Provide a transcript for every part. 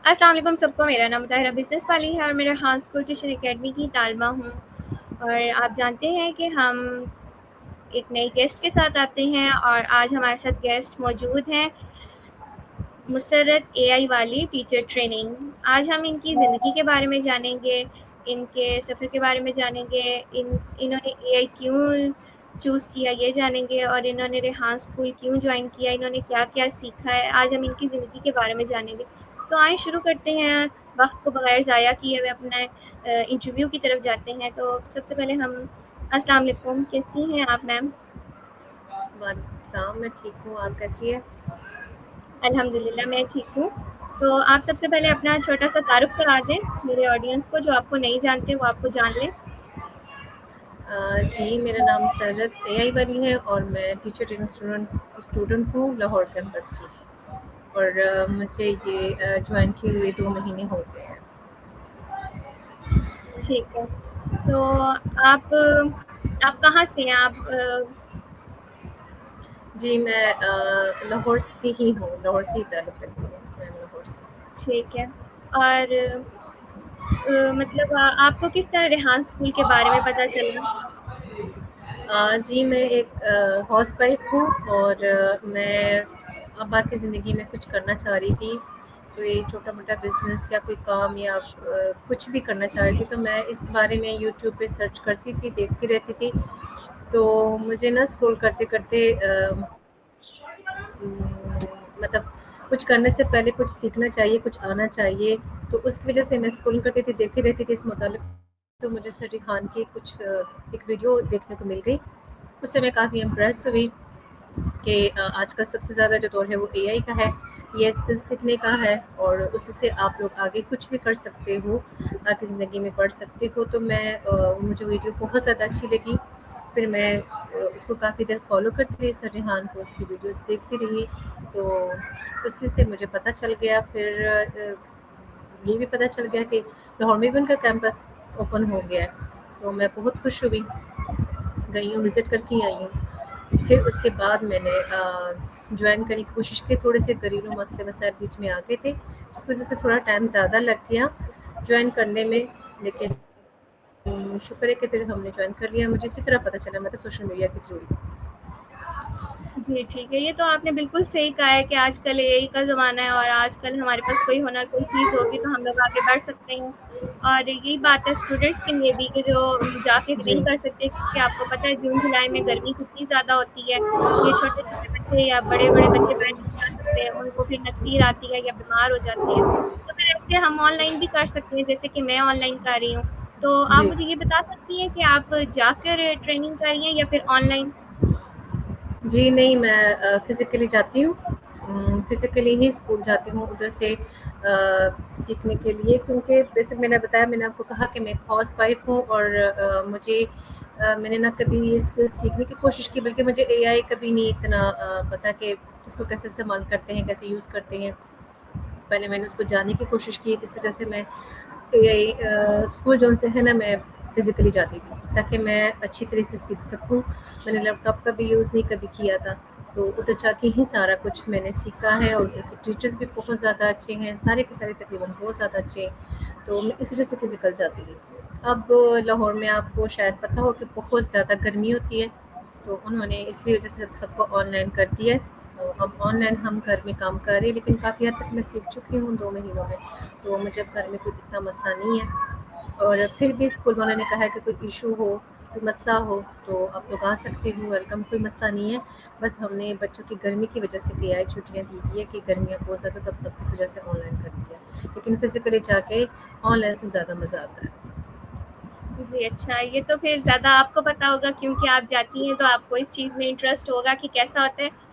السلام علیکم سب کو. میرا نام مطالعہ بزنس والی ہے اور میں ریحان اسکول ٹیوشن اکیڈمی کی طالبہ ہوں. اور آپ جانتے ہیں کہ ہم ایک نئی گیسٹ کے ساتھ آتے ہیں اور آج ہمارے ساتھ گیسٹ موجود ہیں مسرت اے آئی والی ٹیچر ٹریننگ. آج ہم ان کی زندگی کے بارے میں جانیں گے, ان کے سفر کے بارے میں جانیں گے, انہوں نے اے آئی کیوں چوز کیا یہ جانیں گے, اور انہوں نے ریحان اسکول کیوں جوائن کیا, انہوں نے کیا کیا سیکھا ہے. آج ہم ان کی زندگی کے بارے میں جانیں گے. تو آئیں شروع کرتے ہیں. وقت کو بغیر ضائع کیے ہوئے اپنے انٹرویو کی طرف جاتے ہیں. تو سب سے پہلے ہم السلام علیکم, کیسی ہیں آپ میم؟ وعلیکم السلام. میں ٹھیک ہوں, آپ کیسی ہے؟ الحمدللہ میں ٹھیک ہوں. تو آپ سب سے پہلے اپنا چھوٹا سا تعارف کرا دیں میرے آڈینس کو, جو آپ کو نہیں جانتے وہ آپ کو جان لیں. جی, میرا نام مسرت اے آئی والی ہے اور میں ٹیچر ٹریننگ اسٹوڈنٹ ہوں لاہور کیمپس کی. اور مجھے یہ جوائن کیے ہوئے 2 مہینے ہو گئے ہیں. ٹھیک ہے. تو آپ کہاں سے ہیں؟ آپ جی, میں لاہور سے ہی ہوں, لاہور سے ہی تعلق رکھتی ہوں. میں لاہور سے. ٹھیک ہے. اور مطلب آپ کو کس طرح ریحان اسکول کے بارے میں پتہ چلا؟ جی, میں ایک ہاؤس وائف ہوں اور میں ابا کی زندگی میں کچھ کرنا چاہ رہی تھی. کوئی چھوٹا موٹا بزنس یا کوئی کام یا کچھ بھی کرنا چاہ رہی تھی. تو میں اس بارے میں یوٹیوب پہ سرچ کرتی تھی, دیکھتی رہتی تھی. تو مجھے نا اسکرول کرتے کرتے مطلب کچھ کرنے سے پہلے کچھ سیکھنا چاہیے, کچھ آنا چاہیے. تو اس کی وجہ سے میں اسکرول کرتی تھی, دیکھتی رہتی تھی اس متعلق. تو مجھے سر ریحان کی کچھ ایک ویڈیو دیکھنے کو مل گئی. اس سے میں کافی امپریس ہوئی کہ آج کل سب سے زیادہ جو دور ہے وہ اے آئی کا ہے, یہ اسکل سیکھنے کا ہے, اور اس سے آپ لوگ آگے کچھ بھی کر سکتے ہو, آگے زندگی میں پڑھ سکتے ہو. تو مجھے ویڈیو بہت زیادہ اچھی لگی. پھر میں اس کو کافی دیر فالو کرتی رہی, سر ریحان کو, اس کی ویڈیوز دیکھتی رہی. تو اسی سے مجھے پتہ چل گیا. پھر یہ بھی پتہ چل گیا کہ لاہور میں بھی ان کا کیمپس اوپن ہو گیا ہے. تو میں بہت خوش ہوئی, گئی ہوں, وزٹ کر کے آئی ہوں. پھر اس کے بعد میں نے جوائن کرنے کی کوشش کی. تھوڑے سے گھریلو مسئلے مسائل بیچ میں آ گئے تھے, جس وجہ سے تھوڑا ٹائم زیادہ لگ گیا جوائن کرنے میں. لیکن شکر ہے کہ پھر ہم نے جوائن کر لیا. مجھے اسی طرح پتہ چلا, مطلب سوشل میڈیا کے تھرو. جی ٹھیک ہے. یہ تو آپ نے بالکل صحیح کہا ہے کہ آج کل اے آئی کا زمانہ ہے, اور آج کل ہمارے پاس کوئی ہنر کوئی چیز ہوگی تو ہم لوگ آگے بڑھ سکتے ہیں. اور یہی بات ہے اسٹوڈینٹس کے لیے بھی, کہ جو جا کے جی نہیں کر سکتے, کیونکہ آپ کو پتہ ہے جون جولائی میں گرمی کتنی زیادہ ہوتی ہے. یہ چھوٹے چھوٹے بچے یا بڑے بڑے بچے بیٹھ نہیں جا سکتے ہیں, ان کو پھر نقصیر آتی ہے یا بیمار ہو جاتے ہیں. تو پھر ایسے ہم آن لائن بھی کر سکتے ہیں, جیسے کہ میں آن لائن کر رہی ہوں. تو آپ جی مجھے یہ بتا سکتی ہیں کہ آپ جا کر ٹریننگ کر رہی ہیں یا پھر آن لائن؟ جی نہیں, میں فزیکلی جاتی ہوں, فزیکلی ہی اسکول جاتی ہوں ادھر سے سیکھنے کے لیے. کیونکہ جیسے میں نے بتایا, میں نے آپ کو کہا کہ میں ایک ہاؤس وائف ہوں, اور مجھے میں نے نہ کبھی یہ اسکل سیکھنے کی کوشش کی, بلکہ مجھے اے آئی کبھی نہیں اتنا پتا کہ اس کو کیسے استعمال کرتے ہیں, کیسے یوز کرتے ہیں. پہلے میں نے اس کو جاننے کی کوشش کی, اس وجہ سے میں اے آئی اسکول جو سے ہے نا, میں فزیکلی جاتی تھی تاکہ میں اچھی طرح سے سیکھ سکوں. میں نے لیپ ٹاپ کا بھی یوز نہیں کبھی کیا تھا, تو ادھر جا کے ہی سارا کچھ میں نے سیکھا ہے. اور ٹیچرس بھی بہت زیادہ اچھے ہیں, سارے کے سارے تقریباً بہت زیادہ اچھے ہیں. تو میں اس وجہ سے فزیکل جاتی تھی. اب لاہور میں آپ کو شاید پتہ ہو کہ بہت زیادہ گرمی ہوتی ہے, تو انہوں نے اس لیے وجہ سے سب کو آن لائن کر دیا ہے. تو اب آن لائن ہم گھر میں کام کر رہے ہیں, لیکن کافی حد تک میں سیکھ چکی ہوں 2 مہینوں میں. تو مجھے اب گھر میں کوئی اتنا مسئلہ نہیں ہے. اور پھر بھی اسکول والوں نے کہا ہے کہ کوئی ایشو ہو, کوئی مسئلہ ہو, تو آپ لوگ آ سکتے ہو, ویلکم, کوئی مسئلہ نہیں ہے. بس ہم نے بچوں کی گرمی کی وجہ سے کیا ہے, چھٹیاں دی گئی ہے کہ گرمیاں بہت زیادہ, تب سب اس وجہ سے آن لائن کر دیا. لیکن فزیکلی جا کے آن لائن سے زیادہ مزہ آتا ہے. جی اچھا, یہ تو پھر زیادہ آپ کو پتا ہوگا کیونکہ آپ جاتی ہیں, تو آپ کو اس چیز میں انٹرسٹ ہوگا کہ کیسا ہوتا ہے.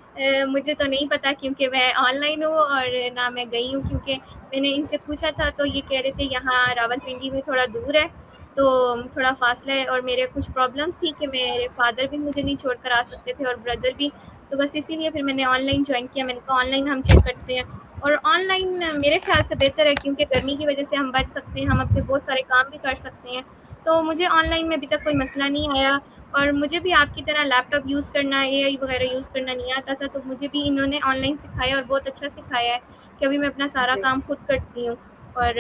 مجھے تو نہیں پتا, کیونکہ میں آن لائن ہوں اور نہ میں گئی ہوں. کیونکہ میں نے ان سے پوچھا تھا تو یہ کہہ رہے تھے یہاں راولپنڈی میں تھوڑا دور ہے, تو تھوڑا فاصلہ ہے, اور میرے کچھ پرابلمس تھی کہ میرے فادر بھی مجھے نہیں چھوڑ کر آ سکتے تھے, اور بردر بھی. تو بس اسی لیے پھر میں نے آن لائن جوائن کیا. میں نے کہا آن لائن ہم چیک کرتے ہیں, اور آن لائن میرے خیال سے بہتر ہے, کیونکہ گرمی کی وجہ سے ہم بچ سکتے ہیں, ہم اپنے بہت سارے کام بھی کر سکتے ہیں. تو مجھے آن لائن میں ابھی تک کوئی مسئلہ نہیں آیا. اور مجھے بھی آپ کی طرح لیپ ٹاپ یوز کرنا، اے آئی وغیرہ یوز کرنا نہیں آتا تھا، تو مجھے بھی انہوں نے آن لائن سکھایا اور بہت اچھا سکھایا ہے کہ ابھی میں اپنا سارا جی کام خود کرتی ہوں، اور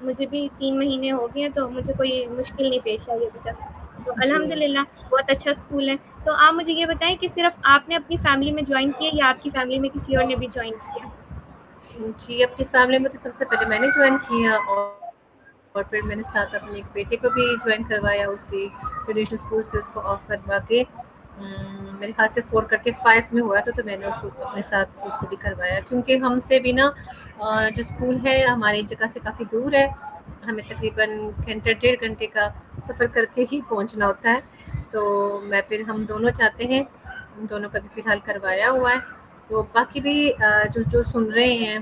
مجھے بھی 3 مہینے ہو گئے ہیں، تو مجھے کوئی مشکل نہیں پیش آئی ابھی تک، تو جی الحمدللہ بہت اچھا اسکول ہے۔ تو آپ مجھے یہ بتائیں کہ صرف آپ نے اپنی فیملی میں جوائن کیا یا آپ کی فیملی میں کسی اور نے بھی جوائن کیا؟ جی اپنی فیملی میں تو سب سے پہلے میں نے جوائن کیا، اور پھر میں نے ساتھ اپنے ایک بیٹے کو بھی جوائن کروایا، اس کی ٹریڈیشنل اسکول سے اس کو آف کروا کے میرے خیال سے 4 کر کے 5 میں ہوا تھا، تو میں نے اس کو اپنے ساتھ اس کو بھی کروایا، کیونکہ ہم سے بھی نا جو اسکول ہے ہماری جگہ سے کافی دور ہے، ہمیں تقریباً گھنٹہ 1.5 گھنٹے کا سفر کر کے ہی پہنچنا ہوتا ہے، تو ہم دونوں چاہتے ہیں، ان دونوں کا بھی فی الحال کروایا ہوا ہے، تو باقی بھی جو سن رہے ہیں،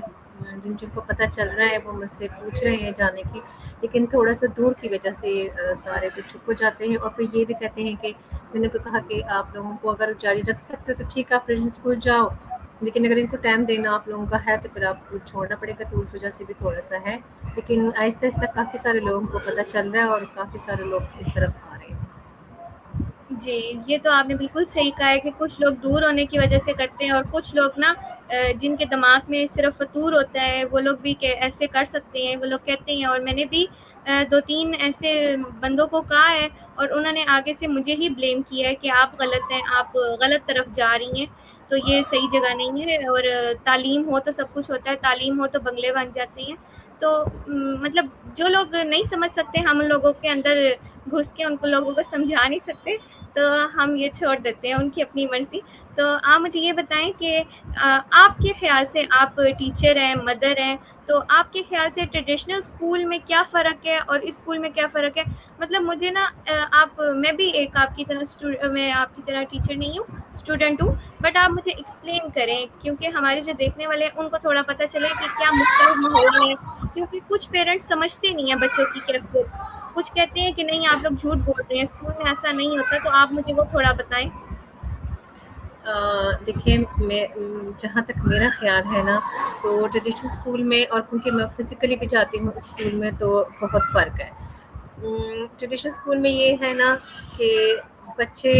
جن کو پتہ چل رہا ہے وہ مجھ سے پوچھ رہے ہیں جانے کی، لیکن تھوڑا سا دور کی وجہ سے سارے بھی چھپ ہو جاتے ہیں، اور پھر یہ بھی کہتے ہیں کہ میں نے تو کہا کہ آپ لوگوں کو اگر جاری رکھ سکتے تو ٹھیک ہے، آپ ریڈنگ اسکول جاؤ، لیکن اگر ان کو ٹائم دینا آپ لوگوں کا ہے تو پھر آپ کو چھوڑنا پڑے گا، تو اس وجہ سے بھی تھوڑا سا ہے، لیکن آہستہ آہستہ کافی سارے لوگوں کو پتہ چل رہا ہے اور کافی سارے لوگ اس طرف آ رہے ہیں۔ جی، یہ تو آپ نے بالکل صحیح کہا ہے کہ کچھ لوگ دور ہونے کی وجہ سے کرتے ہیں، اور کچھ لوگ نا جن کے دماغ میں صرف فطور ہوتا ہے وہ لوگ بھی ایسے کر سکتے ہیں، وہ لوگ کہتے ہیں، اور میں نے بھی 2-3 ایسے بندوں کو کہا ہے، اور انہوں نے آگے سے مجھے ہی بلیم کیا ہے کہ آپ غلط ہیں، آپ غلط طرف جا رہی ہیں، تو یہ صحیح جگہ نہیں ہے، اور تعلیم ہو تو سب کچھ ہوتا ہے، تعلیم ہو تو بنگلے بن جاتے ہیں، تو مطلب جو لوگ نہیں سمجھ سکتے، ہم لوگوں کے اندر گھس کے ان کو لوگوں کو سمجھا نہیں سکتے، تو ہم یہ چھوڑ دیتے ہیں، ان کی اپنی مرضی۔ تو آپ مجھے یہ بتائیں کہ آپ کے خیال سے، آپ ٹیچر ہیں، مدر ہیں، تو آپ کے خیال سے ٹریڈیشنل اسکول میں کیا فرق ہے اور اس اسکول میں کیا فرق ہے؟ مطلب مجھے نا میں بھی ایک آپ کی طرح میں آپ کی طرح ٹیچر نہیں ہوں، اسٹوڈنٹ ہوں، بٹ آپ مجھے ایکسپلین کریں، کیونکہ ہمارے جو دیکھنے والے ہیں ان کو تھوڑا پتہ چلے کہ کیا مختلف ماحول ہے، کیونکہ کچھ پیرنٹس سمجھتے نہیں ہیں بچوں کی کیفیت، کچھ کہتے ہیں کہ نہیں آپ لوگ جھوٹ بول رہے ہیں، اسکول میں ایسا نہیں ہوتا، تو آپ مجھے وہ تھوڑا بتائیں۔ دیکھیے میں جہاں تک میرا خیال ہے نا، تو ٹریڈیشنل اسکول میں، اور کیونکہ میں فزیکلی بھی جاتی ہوں اسکول میں، تو بہت فرق ہے۔ ٹریڈیشنل اسکول میں یہ ہے نا کہ بچے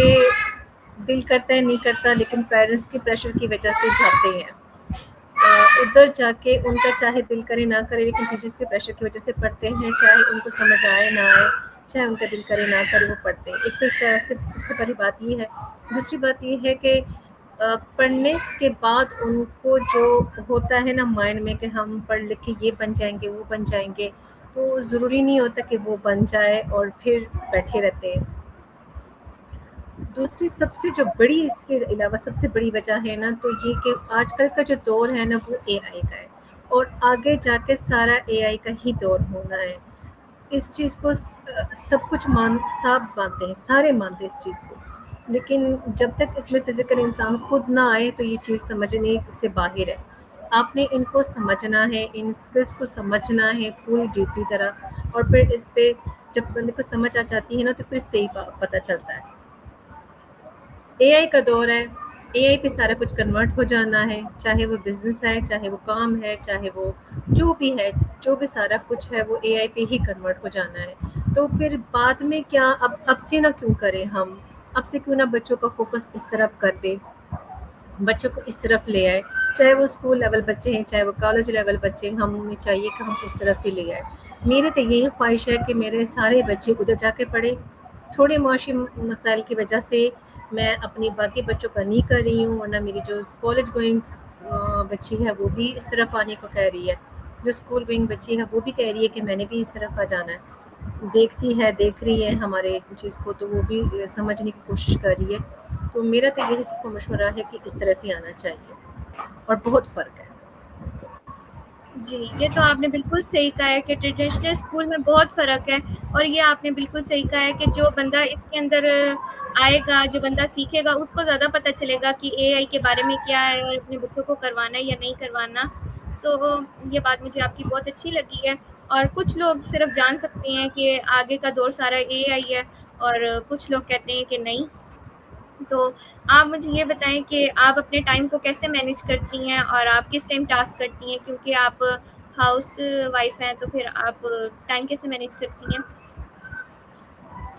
دل کرتا ہے نہیں کرتا، لیکن پیرنٹس کی پریشر کی وجہ سے جاتے ہیں، ادھر جا کے ان کا چاہے دل کرے نہ کرے، لیکن ٹیچرس کے پریشر کی وجہ سے پڑھتے ہیں، چاہے ان کو سمجھ آئے نہ آئے، چاہے ان کا دل کرے نہ کرے، وہ پڑھتے ہیں۔ ایک تو سب سے بڑی بات یہ ہے، دوسری بات یہ ہے کہ پڑھنے کے بعد ان کو جو ہوتا ہے نا مائنڈ میں کہ ہم پڑھ لکھ کے یہ بن جائیں گے، وہ بن جائیں گے، تو ضروری نہیں ہوتا کہ وہ بن جائے اور پھر بیٹھے رہتے ہیں۔ دوسری سب سے جو بڑی، اس کے علاوہ سب سے بڑی وجہ ہے نا، تو یہ کہ آج کل کا جو دور ہے نا وہ اے آئی کا ہے، اور آگے جا کے سارا اے آئی کا ہی دور ہونا ہے۔ اس چیز کو سب کچھ سب مانتے ہیں، سارے مانتے ہیں اس چیز کو، لیکن جب تک اس میں فزیکل انسان خود نہ آئے تو یہ چیز سمجھنے سے باہر ہے۔ آپ نے ان کو سمجھنا ہے، ان اسکلس کو سمجھنا ہے پوری ڈیپلی طرح، اور پھر اس پہ جب بندے کو سمجھ آ جاتی ہے نا تو پھر صحیح پتہ چلتا ہے۔ اے آئی کا دور ہے، اے آئی پہ سارا کچھ کنورٹ ہو جانا ہے، چاہے وہ بزنس ہے، چاہے وہ کام ہے، چاہے وہ جو بھی ہے، جو بھی سارا کچھ ہے وہ اے آئی پہ ہی کنورٹ ہو جانا ہے، تو پھر بعد میں کیا، اب سے نہ کیوں کریں ہم، اب سے کیوں نہ بچوں کا فوکس اس طرف کر دے، بچوں کو اس طرف لے آئے، چاہے وہ اسکول لیول بچے ہیں، چاہے وہ کالج لیول بچے ہیں، ہمیں چاہیے کہ ہم اس طرف ہی لے آئے۔ میری تو یہی خواہش ہے کہ میرے سارے بچے ادھر جا کے پڑھیں۔ تھوڑے معاشی مسائل کی وجہ سے میں اپنی باقی بچوں کا نہیں کر رہی ہوں، ورنہ میری جو کالج گوئنگ بچی ہے وہ بھی اس طرف آنے کو کہہ رہی ہے، جو اسکول گوئنگ بچی ہے وہ بھی کہہ رہی ہے کہ میں نے بھی اس طرف آ جانا ہے، دیکھتی ہے، دیکھ رہی ہے ہمارے چیز کو، تو وہ بھی سمجھنے کی کوشش کر رہی ہے، تو میرا تو یہی سب کو مشورہ ہے کہ اس طرف ہی آنا چاہیے، اور بہت فرق ہے۔ جی، یہ تو آپ نے بالکل صحیح کہا ہے کہ ٹریڈیشنل اسکول میں بہت فرق ہے، اور یہ آپ نے بالکل صحیح کہا ہے کہ جو بندہ اس کے اندر آئے گا، جو بندہ سیکھے گا، اس کو زیادہ پتہ چلے گا کہ اے آئی کے بارے میں کیا ہے، اور اپنے بچوں کو کروانا ہے یا نہیں کروانا، تو یہ بات مجھے آپ کی بہت اچھی لگی ہے۔ اور کچھ لوگ صرف جان سکتے ہیں کہ آگے کا دور سارا اے آئی ہے، اور کچھ لوگ کہتے ہیں کہ نہیں، تو آپ مجھے یہ بتائیں کہ آپ اپنے ٹائم کو کیسے مینیج کرتی ہیں، اور آپ کس ٹائم ٹاسک کرتی ہیں، کیونکہ آپ ہاؤس وائف ہیں، تو پھر آپ ٹائم کیسے مینیج کرتی ہیں؟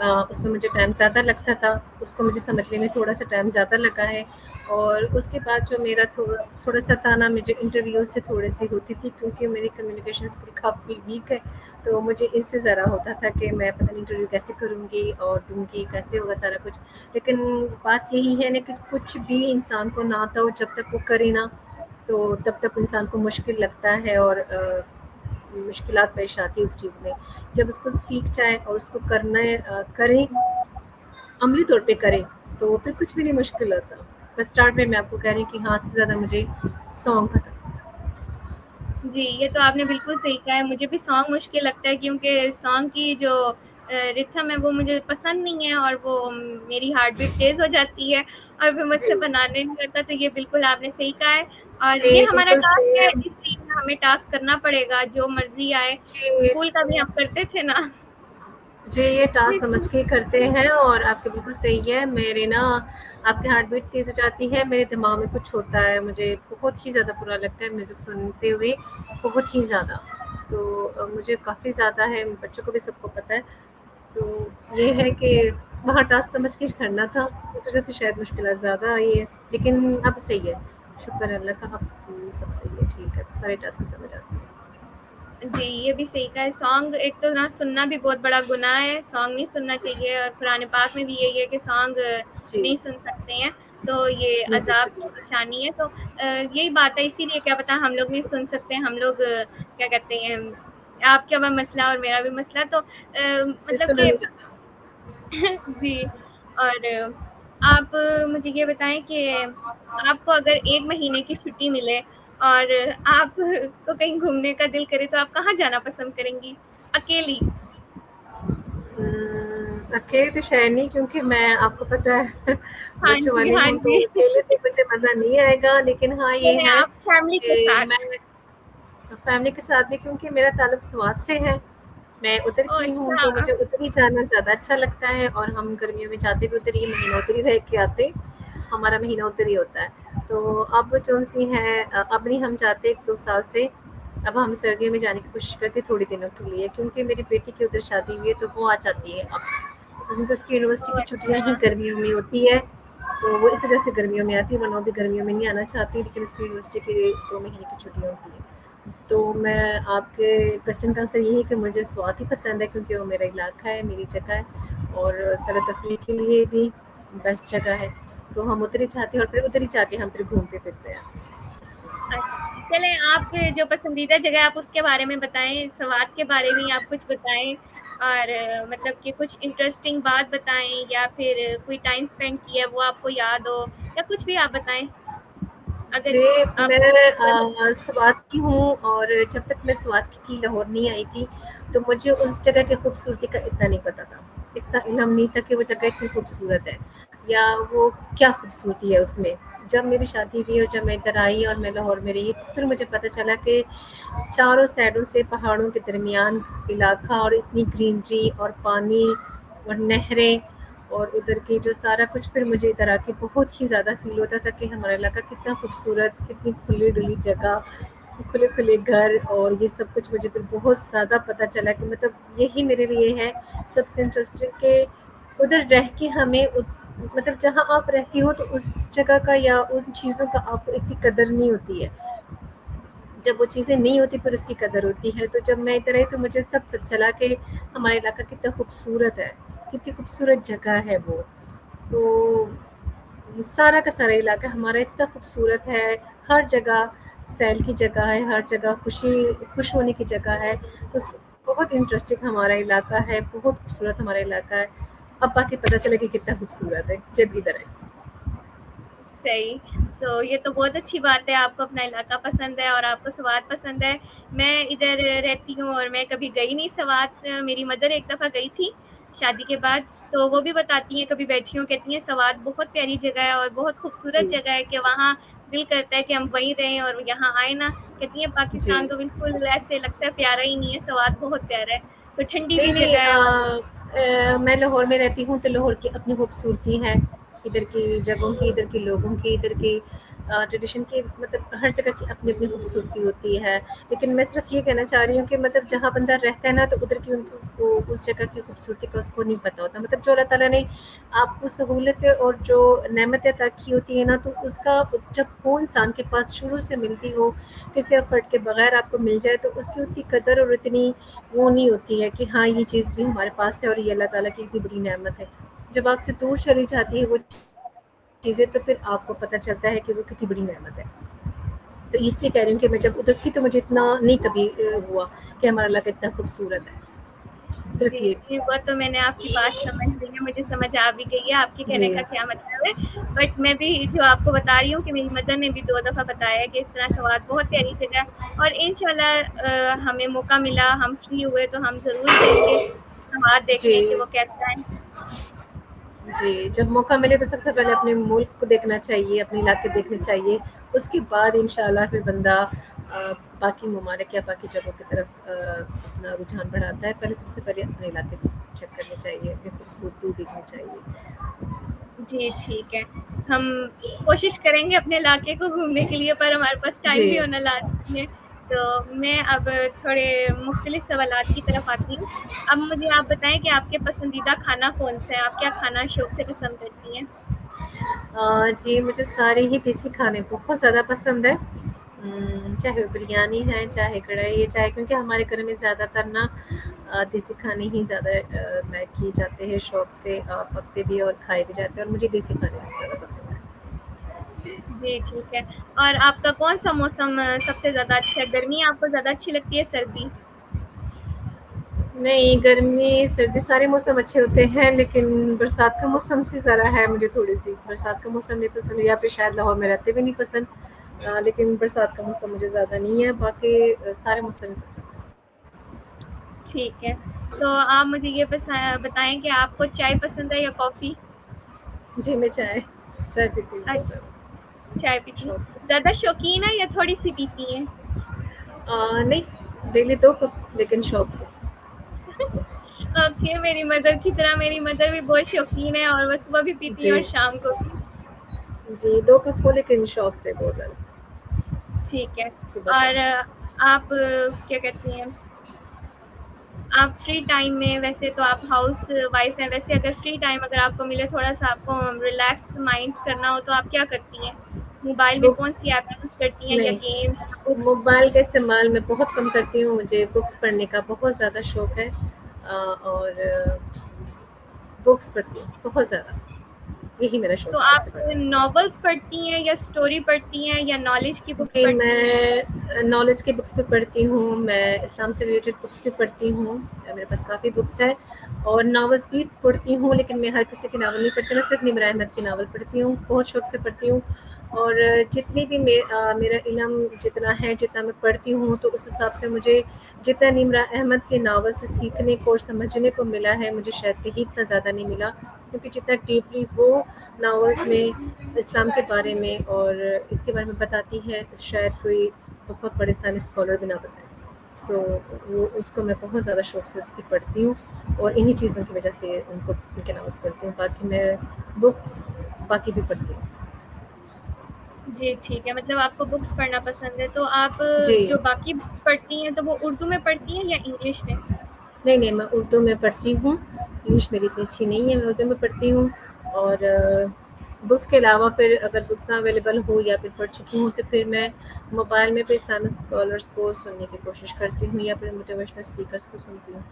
اس میں مجھے ٹائم زیادہ لگتا تھا، اس کو مجھے سمجھنے میں تھوڑا سا ٹائم زیادہ لگا ہے۔ اور اس کے بعد جو میرا تھوڑا سا تھا نا، مجھے انٹرویو سے تھوڑی سی ہوتی تھی کیونکہ میری کمیونیکیشن اسکل کافی ویک ہے، تو مجھے اس سے ذرا ہوتا تھا کہ میں پتہ نہیں انٹرویو کیسے کروں گی اور دوں گی، کیسے ہوگا سارا کچھ۔ لیکن بات یہی ہے نا کہ کچھ بھی انسان کو نہ آتا ہو، جب تک وہ کرے نا تو تب تک انسان کو مشکل لگتا ہے اور مشکلات پیش آتی ہے اس چیز میں۔ جب اس کو سیکھ جائے اور اس کو کرنا کریں، عملی طور پہ کریں، تو پھر کچھ بھی نہیں مشکل ہوتا۔ بس اسٹارٹ میں آپ کو کہہ رہی ہوں کہ ہاں سب سے زیادہ مجھے سانگ کا تھا۔ جی، یہ تو آپ نے بالکل صحیح کہا ہے، مجھے بھی سانگ مشکل لگتا ہے کیونکہ سانگ کی جو ریتھم ہے وہ مجھے پسند نہیں ہے، اور وہ میری ہارٹ بیٹ تیز ہو جاتی ہے اور پھر مجھ جی سے بنانے نہیں لگتا، تو یہ بالکل آپ نے صحیح کہا ہے۔ اور جی یہ ہمارا بالکل ٹاسک ہے، سیم۔ اس لیے ہمیں ٹاسک کرنا پڑے گا جو مرضی آئے۔ جی اسکول کا بھی ہم کرتے تھے نا۔ جی یہ ٹاسک سمجھ کے کرتے ہیں، اور آپ کے بالکل صحیح ہے۔ میرے نا آپ کی ہارٹ بیٹ تیز ہو جاتی ہے، میرے دماغ میں کچھ ہوتا ہے، مجھے بہت ہی زیادہ برا لگتا ہے میوزک سنتے ہوئے، بہت ہی زیادہ۔ تو مجھے کافی زیادہ ہے، بچوں کو بھی سب کو پتہ ہے۔ تو یہ ہے کہ وہاں ٹاسک سمجھ کے کرنا تھا، اس وجہ سے شاید مشکلات زیادہ آئی ہے، لیکن اب صحیح ہے، شکر ہے اللہ کا، اب سب صحیح ہے، ٹھیک ہے، سارے ٹاسک سمجھ آتے ہیں۔ جی، یہ بھی صحیح کہا ہے۔ سانگ ایک تو نا سننا بھی بہت بڑا گناہ ہے، سانگ نہیں سننا چاہیے، اور قرآن پاک میں بھی یہی ہے کہ سانگ جی نہیں سن سکتے ہیں، تو یہ میوزک سے عذاب کی دور رہیں۔ نشانی ہے۔ تو یہی بات ہے، اسی لیے کیا پتا ہم لوگ نہیں سن سکتے، ہم لوگ کیا کہتے ہیں، آپ کا بھی مسئلہ اور میرا بھی مسئلہ، تو جی مطلب سنا کہ نہیں جاتا۔ جی۔ اور آپ مجھے یہ بتائیں کہ آپ کو اگر 1 مہینے کی چھٹی ملے اور آپ کو کہیں گھومنے کا دل کرے تو آپ کہاں جانا پسند کریں گی؟ اکیلی؟ اکیلے تو شاید نہیں، کیونکہ میں آپ کو پتہ ہے ہاں بچوں جی، والی ہاں ہوں، تو جی۔ اکیلے تو مجھے مزہ نہیں آئے گا، لیکن ہاں یہ چلیں ہے آپ فیملی کہ کے ساتھ۔ میں فیملی کے ساتھ بھی، کیونکہ میرا تعلق سوات سے ہے، میں ادھر اوہ کی ہوں، تو اچھا۔ مجھے ادھر ہی جانا زیادہ اچھا لگتا ہے، اور ہم گرمیوں میں جاتے بھی ادھر ہی، مہینہ ادھر ہی رہ کے آتے، ہمارا مہینہ ادھر ہی ہوتا ہے۔ تو اب جو سی ہے، اب نہیں ہم جاتے 1-2 سال سے، اب ہم سردیوں میں جانے کی کوشش کرتے تھوڑے دنوں کے لیے، کیونکہ میری بیٹی کی ادھر شادی ہوئی ہے، تو وہ آ جاتی ہے اب، کیونکہ اس کی یونیورسٹی اوہ کی چھٹیاں ہی اچھا۔ گرمیوں میں ہوتی ہے، تو وہ اس وجہ سے گرمیوں میں آتی ہے، ورنہ وہ بھی گرمیوں میں نہیں آنا چاہتی، لیکن اس کی یونیورسٹی کی 2 مہینے کی چھٹیاں ہوتی ہیں۔ تو میں آپ کے کوشچن کا آنسر یہی ہے کہ مجھے سوات ہی پسند ہے، کیونکہ وہ میرا علاقہ ہے، میری جگہ ہے، اور سیر و تفریح کے لیے بھی بیسٹ جگہ ہے، تو ہم ادھر ہی چاہتے ہیں، اور پھر ادھر ہی جا کے ہم پھر گھومتے پھرتے ہیں۔ اچھا، چلیں آپ کے جو پسندیدہ جگہ آپ اس کے بارے میں بتائیں، سوات کے بارے میں آپ کچھ بتائیں، اور مطلب کہ کچھ انٹرسٹنگ بات بتائیں، یا پھر کوئی ٹائم اسپینڈ کیا ہے وہ آپ کو یاد ہو، یا کچھ بھی آپ بتائیں اگر جی آپ میں کو لگتا ہو۔ سوات کی ہوں، اور جب تک میں سوات کی تھی، لاہور نہیں آئی تھی، تو مجھے اس جگہ کی خوبصورتی کا اتنا نہیں پتا تھا، اتنا علم نہیں تھا کہ وہ جگہ اتنی خوبصورت ہے، یا وہ کیا خوبصورتی ہے اس میں۔ جب میری شادی ہوئی اور جب میں ادھر آئی اور میں لاہور میں رہی، پھر مجھے پتہ چلا کہ چاروں سائڈوں سے پہاڑوں کے درمیان علاقہ، اور اتنی گرینری اور پانی اور نہریں، اور ادھر کی جو سارا کچھ، پھر مجھے ادھر آ کے بہت ہی زیادہ فیل ہوتا تھا کہ ہمارا علاقہ کتنا خوبصورت، کتنی کھلی ڈلی جگہ، کھلے کھلے گھر، اور یہ سب کچھ مجھے پھر بہت زیادہ پتہ چلا کہ مطلب یہی میرے لیے ہے سب سے انٹرسٹنگ، کہ ادھر رہ کے ہمیں مطلب جہاں آپ رہتی ہو تو اس جگہ کا یا ان چیزوں کا آپ کو اتنی قدر نہیں ہوتی ہے، جب وہ چیزیں نہیں ہوتی پھر اس کی قدر ہوتی ہے۔ تو جب میں ادھر آئی تو مجھے تب پتہ چلا کہ ہمارا علاقہ کتنا خوبصورت ہے، کتنی خوبصورت جگہ ہے وہ۔ تو سارا کا سارا علاقہ ہمارا اتنا خوبصورت ہے، ہر جگہ سیل کی جگہ ہے، ہر جگہ خوش ہونے کی جگہ ہے، تو بہت انٹرسٹنگ ہمارا علاقہ ہے، بہت خوبصورت ہمارا علاقہ ہے۔ اب باقی پتہ چلے کہ کتنا خوبصورت ہے جب ادھر ہے۔ صحیح، تو یہ تو بہت اچھی بات ہے، آپ کو اپنا علاقہ پسند ہے اور آپ کو سوات پسند ہے۔ میں ادھر رہتی ہوں اور میں کبھی گئی نہیں سوات، میری مدر ایک دفعہ گئی تھی شادی کے بعد، تو وہ بھی بتاتی ہیں، کبھی بیٹھی ہوں کہتی ہیں سوات بہت پیاری جگہ ہے اور بہت خوبصورت جی جگہ ہے، کہ وہاں دل کرتا ہے کہ ہم وہیں رہیں اور یہاں آئے نا۔ کہتی ہیں جی پاکستان تو بالکل ایسے لگتا ہے پیارا ہی نہیں ہے، سوات بہت پیارا ہے، تو ٹھنڈی بھی نہیں جگہ ہے اور نہیں، میں لاہور میں رہتی ہوں، تو لاہور کی اپنی خوبصورتی ہے، ادھر کی جگہوں کی، ادھر کے لوگوں کی، ادھر کی ٹریڈیشن کی مطلب ہر جگہ کی اپنی اپنی خوبصورتی ہوتی ہے، لیکن میں صرف یہ کہنا چاہ رہی ہوں کہ مطلب جہاں بندہ رہتا ہے نا، تو ادھر کی ان کو اس جگہ کی خوبصورتی کا اس کو نہیں پتہ ہوتا، مطلب جو اللہ تعالیٰ نے آپ کو سہولتیں اور جو نعمتیں عطا کی ہوتی ہیں نا، تو اس کا جب وہ انسان کے پاس شروع سے ملتی ہو، کسی ایفرٹ کے بغیر آپ کو مل جائے، تو اس کی اتنی قدر اور اتنی وہ نہیں ہوتی ہے کہ ہاں یہ چیز بھی ہمارے پاس ہے اور یہ اللہ تعالیٰ کی اتنی بڑی نعمت ہے۔ جب آپ سے دور چلی جاتی ہے وہ چیزیں، تو پھر آپ کو پتہ چلتا ہے کہ وہ کتنی بڑی نعمت ہے۔ تو اس لیے کہہ رہی ہوں کہ میں جب ادھر تھی تو مجھے اتنا نہیں کبھی ہوا کہ ہمارا علاقہ اتنا خوبصورت ہے، جی صرف یہ۔ جی، وہ تو میں نے آپ کی بات سمجھ لی ہے، مجھے سمجھ آ بھی گئی ہے آپ کے کہنے جی کا کیا مطلب ہے۔ بٹ میں بھی جو آپ کو بتا رہی ہوں کہ میری مدر نے بھی 2 دفعہ بتایا ہے کہ اس طرح سوات بہت پیاری جگہ ہے، اور انشاءاللہ ہمیں موقع ملا، ہم فری ہوئے تو ہم ضرور جائیں گے سوات دیکھنے کہ جی وہ کیسا ہے۔ جی، جب موقع ملے تو سب سے پہلے اپنے ملک کو دیکھنا چاہیے، اپنے علاقے دیکھنے چاہیے، اس کے بعد انشاءاللہ پھر بندہ باقی ممالک یا باقی جگہوں کی طرف اپنا رجحان بڑھاتا ہے۔ پہلے سب سے پہلے اپنے علاقے چیک کرنے چاہیے، اپنی خوبصورتی دیکھنی چاہیے۔ جی ٹھیک ہے، ہم کوشش کریں گے اپنے علاقے کو گھومنے کے لیے، پر ہمارے پاس ٹائم جی بھی ہونا لازمی ہے۔ تو میں اب تھوڑے مختلف سوالات کی طرف آتی ہوں۔ اب مجھے آپ بتائیں کہ آپ کے پسندیدہ کھانا کون سا ہے؟ آپ کیا کھانا شوق سے پسند کرتی ہیں؟ جی، مجھے سارے ہی دیسی کھانے بہت زیادہ پسند ہے، چاہے وہ بریانی ہے، چاہے کڑھائی ہے، چاہے کیونکہ ہمارے گھر میں زیادہ تر نا دیسی کھانے ہی زیادہ لائک کیے جاتے ہیں، شوق سے پکتے بھی اور کھائے بھی جاتے ہیں، اور مجھے دیسی کھانے سب سے زیادہ پسند ہے۔ جی ٹھیک ہے، اور آپ کا کون سا موسم سب سے زیادہ اچھا ہے؟ گرمی آپ کو زیادہ اچھی لگتی ہے سردی؟ نہیں، گرمی سردی سارے موسم اچھے ہوتے ہیں، لیکن برسات کا موسم سے ذرا ہے مجھے تھوڑی سی برسات کا موسم نہیں پسند، یا پھر شاید لاہور میں رہتے بھی نہیں پسند، لیکن برسات کا موسم مجھے زیادہ نہیں ہے، باقی سارے موسم ہی پسند ہیں۔ ٹھیک ہے، تو آپ مجھے یہ بتائیں کہ آپ کو چائے پسند ہے یا کافی؟ جی، میں چائے پیتی ہوں بہت زیادہ چائے پیتی شوق سے۔ زیادہ شوقین ہے یا تھوڑی سی پیتی ہیں؟ نہیں، ڈیلی 2 کپ، لیکن شوق سے۔ اوکے، میری مدر کی طرح میری مدر بھی بہت شوقین ہے، اور وہ صبح بھی پیتی ہیں جی اور شام کو بھی۔ جی، 2 کپ ہو لیکن شوق سے بہت زیادہ، ٹھیک ہے، صبح اور شام۔ آپ کیا کہتی ہیں، آپ فری ٹائم میں، ویسے تو آپ ہاؤس وائف ہیں، ویسے اگر فری ٹائم اگر آپ کو ملے، تھوڑا سا آپ کو ریلیکس مائنڈ کرنا ہو، تو آپ کیا کرتی ہیں؟ موبائل میں کون بکس سی ایپ یوز کرتی ہیں، یا نہیں، گیمز یا بکس؟ موبائل کا استعمال میں بہت کم کرتی ہوں، مجھے بکس پڑھنے کا بہت زیادہ شوق ہے، اور بکس پڑھتی ہوں بہت زیادہ، یہی میرا تو شوق ہے سب سے آپ بڑا۔ ناولس پڑھتی ہیں یا اسٹوری پڑھتی ہیں یا نالج کی بکس جی، پڑھتی ہیں؟ میں نالج کی بکس بھی پڑھتی ہوں، میں اسلام سے ریلیٹڈ بکس بھی پڑھتی ہوں، میرے پاس کافی بکس ہیں، اور ناولس بھی پڑھتی ہوں، لیکن میں ہر کسی کی ناول نہیں پڑھتی، میں صرف نمرہ احمد کی ناول پڑھتی ہوں، بہت شوق سے پڑھتی ہوں، اور جتنی بھی میرا علم جتنا ہے، جتنا میں پڑھتی ہوں، تو اس حساب سے مجھے جتنا نمرہ احمد کے ناول سے سیکھنے کو اور سمجھنے کو ملا ہے، مجھے شاید کہیں اتنا زیادہ نہیں ملا، کیونکہ جتنا ڈیپلی وہ ناولس میں اسلام کے بارے میں اور اس کے بارے میں بتاتی ہے، شاید کوئی بہت بڑے اسلامی اسکالر بھی نہ بتائے، تو وہ اس کو میں بہت زیادہ شوق سے اس کی پڑھتی ہوں، اور انہی چیزوں کی وجہ سے ان کے ناولس پڑھتی ہوں، باقی میں بکس باقی بھی پڑھتی ہوں۔ جی ٹھیک ہے، مطلب آپ کو بکس پڑھنا پسند ہے، تو آپ جی، جو باقی بکس پڑھتی ہیں تو وہ اردو میں پڑھتی ہیں یا انگلش میں؟ نہیں، میں اردو میں پڑھتی ہوں، انگلش میری اتنی اچھی نہیں ہے، میں اردو میں پڑھتی ہوں، اور بکس کے علاوہ پھر اگر بکس نہ اویلیبل ہو یا پھر پڑھ چکی ہوں، تو پھر میں موبائل میں پھر اسلامک اسکالرس کو سننے کی کوشش کرتی ہوں، یا پھر موٹیویشنل اسپیکرس کو سنتی ہوں۔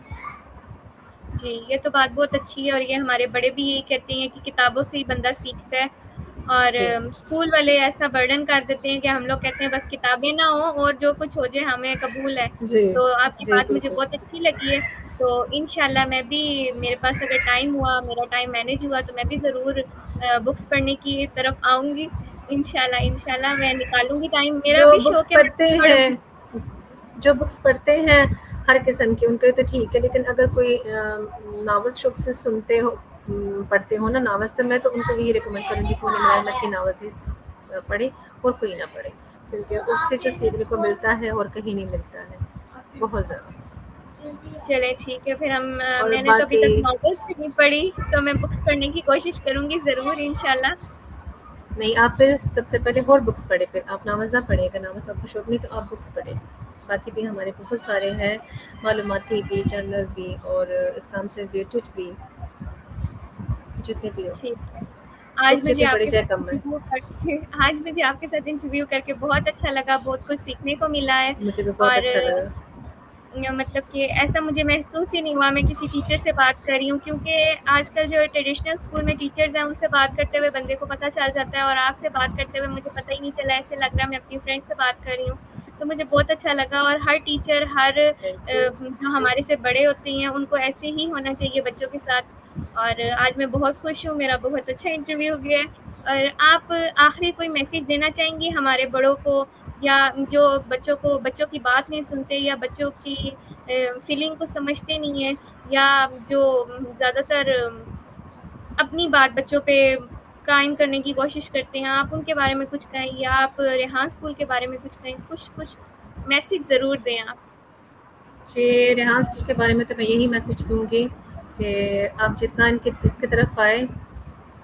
جی، یہ تو بات بہت اچھی ہے، اور یہ ہمارے بڑے بھی یہی کہتے ہیں کہ کتابوں سے ہی بندہ سیکھتا ہے، اور جی اسکول والے ایسا برڈن کر دیتے ہیں کہ ہم لوگ کہتے ہیں بس کتابیں نہ ہوں اور جو کچھ ہو جائے ہمیں قبول ہے۔ جی تو آپ کی جی بات مجھے بالکل۔ بہت اچھی لگی ہے، تو انشاءاللہ میں بھی، میرے پاس اگر ٹائم ہوا، میرا ٹائم مینیج ہوا، تو میں بھی ضرور بکس پڑھنے کی طرف آؤں گی، انشاءاللہ میں نکالوں گی ٹائم، میرا جو بھی بکس شوق ہے میں پڑھتے پڑھوں۔ ہیں جو بکس پڑھتے ہیں ہر قسم کی، ان کے تو ٹھیک ہے، لیکن اگر کوئی ناولس شوق سے سنتے ہو، پڑھتے ہو نا ناولس، تو میں تو ان کو یہی ریکمینڈ کروں گی کہ انہیں نمرہ احمد کی ناولس ہی پڑھیں، اور کوئی نہ پڑھے، کیونکہ اس سے جو سیکھنے کو ملتا ہے اور کہیں نہیں ملتا ہے، بہت زیادہ۔ چلے ٹھیک ہے، پھر اور میں نے تو ابھی باقی تک ناولس بھی نہیں پڑھی، تو میں بکس پڑھنے کی کوشش کروں گی ضرور انشاءاللہ۔ نہیں، آپ پھر سب سے پہلے اور بکس پڑھیں، پھر آپ ناولز نہ پڑھیں، اگر ناولز آپ کو شوق نہیں تو آپ بکس پڑھیں، باقی بھی ہمارے بہت سارے ہیں، معلوماتی بھی، جنرل بھی، اور اسلام سے ریلیٹڈ بھی، جتنے بھی ہو، ٹھیک ہے، بکس جتنی پڑھی جائے کم ہے۔ آج مجھے آپ کے ساتھ انٹرویو کر کے بہت اچھا لگا، بہت کچھ سیکھنے کو ملا ہے، مجھے بھی بہت اور اچھا لگا۔ مطلب کہ ایسا مجھے محسوس ہی نہیں ہوا میں کسی ٹیچر سے بات کر رہی ہوں، کیونکہ آج کل جو ٹریڈیشنل اسکول میں ٹیچرز ہیں ان سے بات کرتے ہوئے بندے کو پتہ چل جاتا ہے، اور آپ سے بات کرتے ہوئے مجھے پتہ ہی نہیں چلا، ایسے لگ رہا میں اپنی فرینڈ سے بات کر رہی ہوں، تو مجھے بہت اچھا لگا۔ اور ہر ٹیچر، ہر تھینک یو۔ جو ہمارے سے بڑے ہوتے ہیں ان کو ایسے ہی ہونا چاہیے بچوں کے ساتھ، اور آج میں بہت خوش ہوں، میرا بہت اچھا انٹرویو ہو گیا ہے۔ اور آپ آخری کوئی میسیج دینا چاہیں گی ہمارے بڑوں کو، یا جو بچوں کی بات نہیں سنتے، یا بچوں کی فیلنگ کو سمجھتے نہیں ہیں، یا جو زیادہ تر اپنی بات بچوں پہ قائم کرنے کی کوشش کرتے ہیں، آپ ان کے بارے میں کچھ کہیں، یا آپ ریحان اسکول کے بارے میں کچھ کہیں، کچھ میسیج ضرور دیں آپ۔ جی، ریحان اسکول کے بارے میں تو میں یہی میسج دوں گی کہ آپ جتنا اس کی طرف آئے،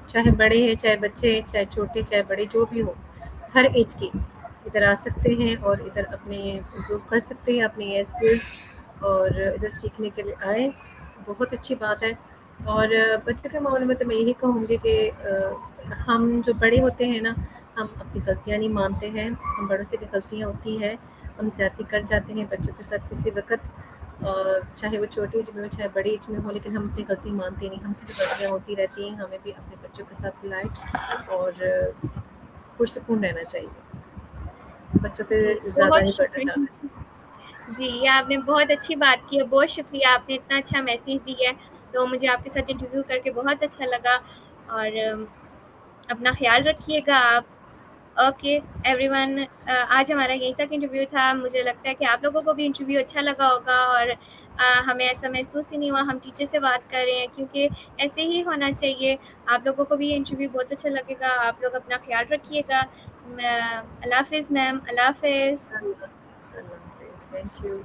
چاہے بڑے ہیں، چاہے بچے ہیں، چاہے چھوٹے، چاہے بڑے، جو بھی ہو، ہر ایج کی ادھر آ سکتے ہیں اور ادھر اپنے امپروو کر سکتے ہیں اپنی اسکلز، اور ادھر سیکھنے کے لیے آئے، بہت اچھی بات ہے۔ اور بچوں کے معاملے میں تو میں یہی کہوں گی کہ ہم جو بڑے ہوتے ہیں نا، ہم اپنی غلطیاں نہیں مانتے ہیں، ہم بڑوں سے بھی غلطیاں ہوتی ہیں، ہم زیادتی کر جاتے ہیں بچوں کے ساتھ کسی وقت، چاہے وہ چھوٹی ایج میں ہو چاہے بڑی ایج میں ہو، لیکن ہم اپنی غلطی مانتے نہیں، ہم سے بھی غلطیاں ہوتی رہتی ہیں، ہمیں بھی اپنے بچوں کے ساتھ لائٹ اور پرسکون رہنا چاہیے، بچوں پہ جی زیادہ بہت نہیں برڈن شکریہ، ڈالنا چاہیے۔ جی یہ آپ نے بہت اچھی بات کی ہے، بہت شکریہ، آپ نے اتنا اچھا میسیج دی ہے، تو مجھے آپ کے ساتھ انٹرویو کر کے بہت اچھا لگا، اور اپنا خیال رکھیے گا آپ۔ اوکے ایوری ون، آج ہمارا یہیں تک انٹرویو تھا، مجھے لگتا ہے کہ آپ لوگوں کو بھی انٹرویو اچھا لگا ہوگا، اور ہمیں ایسا محسوس ہی نہیں ہوا ہم ٹیچر سے بات کر رہے ہیں، کیونکہ ایسے ہی ہونا چاہیے۔ آپ لوگوں کو بھی یہ انٹرویو بہت اچھا لگے گا، آپ لوگ اپنا خیال رکھیے گا۔ اللہ حافظ میم، اللہ حافظ۔ اللہ حافظ، تھینک یو۔